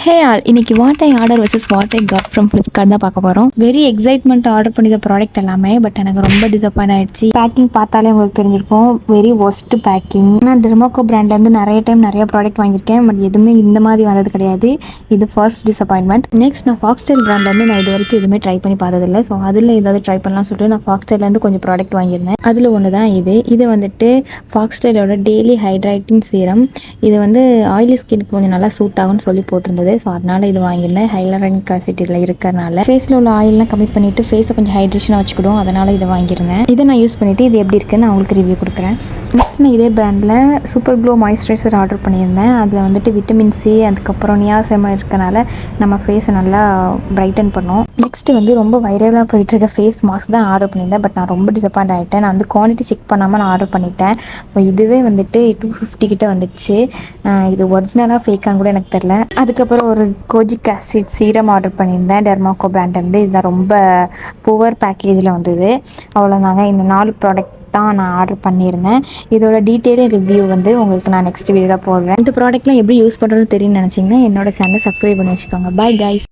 Hey all இன்னைக்கு what I order versus what I got from Flipkart தான் பார்க்க போகிறோம். வெரி எக்ஸைட்மெண்ட் ஆர்டர் பண்ணித ப்ராடக்ட் எல்லாமே, பட் எனக்கு ரொம்ப டிசப்பாயிண்ட் ஆயிடுச்சு. பேக்கிங் பார்த்தாலே உங்களுக்கு தெரிஞ்சிருக்கும், வெரி ஒஸ்ட் பேக்கிங். நான் டெர்மாக்கோ பிராண்ட்லேருந்து நிறைய டைம் நிறைய ப்ராடக்ட் வாங்கியிருக்கேன், பட் எதுவுமே இந்த மாதிரி வந்தது கிடையாது. இது ஃபர்ஸ்ட் டிசப்பாயின்மெண்ட். நெக்ஸ்ட் நான் ஃபாக்ஸ்டைல் பிராண்ட்லேருந்து நான் இது வரைக்கும் எதுவுமே ட்ரை பண்ணி பார்த்ததில்லை. ஸோ அதில் ஏதாவது ட்ரை பண்ணலாம்னு சொல்லிட்டு நான் ஃபாக்ஸ்டைல்லேருந்து கொஞ்சம் ப்ராடக்ட் வாங்கியிருந்தேன். அதில் ஒன்று தான் இது வந்துட்டு ஃபாக்ஸ்டைலோட டெய்லி ஹைட்ரேட்டிங் சீரம். இது வந்து ஆயிலி ஸ்கின்க்கு கொஞ்சம் நல்லா சூட் ஆகும்னு சொல்லி போட்டிருந்தது. ஸோ அதனால் இது வாங்கியிருந்தேன். ஹைலரனிக் ஆசிட் இதில் இருக்கிறனால ஃபேஸில் உள்ள ஆயிலெலாம் கம்மி பண்ணிவிட்டு ஃபேஸை கொஞ்சம் ஹைட்ரேஷனாக வச்சுக்கிடும். அதனால் இதை வாங்கியிருந்தேன். இதை நான் யூஸ் பண்ணிவிட்டு இது எப்படி இருக்குன்னு நான் உங்களுக்கு ரிவ்யூ கொடுக்குறேன். நெக்ஸ்ட் நான் இதே பிராண்டில் சூப்பர் க்ளோ மாய்ஸ்சரைசர் ஆர்டர் பண்ணியிருந்தேன். அதில் வந்துட்டு விட்டமின் சி அதுக்கப்புறம் நியாசெமா இருக்கனால நம்ம ஃபேஸை நல்லா பிரைட்டன் பண்ணோம். நெக்ஸ்ட்டு வந்து ரொம்ப வைரலாக போயிட்டுருக்க ஃபேஸ் மாஸ்க் தான் ஆர்டர் பண்ணியிருந்தேன். பட் நான் ரொம்ப டிசப்பாயிண்ட் ஆகிட்டேன். நான் வந்து குவான்டிட்டி செக் பண்ணாமல் நான் ஆர்டர் பண்ணிட்டேன். ஸோ இதுவே வந்துட்டு 250 கிட்ட வந்துடுச்சு. இது ஒரிஜினலாக ஃபேக்கான்னு கூட எனக்கு தெரில. அதுக்கப்புறம் ஒரு கோஜிக் ஆசிட் சீரம் ஆர்டர் பண்ணியிருந்தேன் டெர்மாக்கோ பிராண்ட்லேருந்து. இதுதான் ரொம்ப புவர் பேக்கேஜில் வந்தது. அவ்வளோதாங்க, இந்த 4 ப்ராடக்ட் தான் நான் ஆர்டர் பண்ணியிருந்தேன். இதோட டீட்டெயிலும் ரிவ்யூ வந்து உங்களுக்கு நான் நெக்ஸ்ட் வீடியோவில் போடுறேன். இந்த ப்ராடக்ட்லாம் எப்படி யூஸ் பண்ணுறதுன்னு தெரியும்னு நினச்சிங்கன்னா என்னோட சேனலை சப்ஸ்கிரைப் பண்ணி வச்சுக்கோங்க. Bye guys.